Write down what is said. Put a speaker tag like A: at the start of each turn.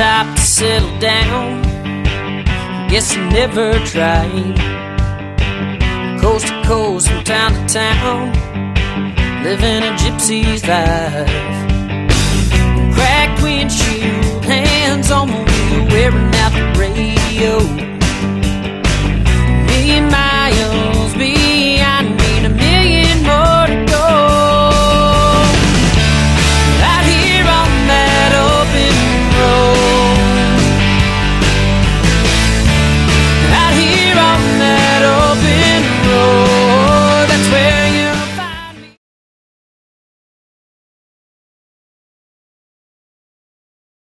A: top to settle down. Guess I never tried. Coast to coast, from town to town, living a gypsy's life. Cracked windshield, hands on the wheel, wearing out the radio. Me and my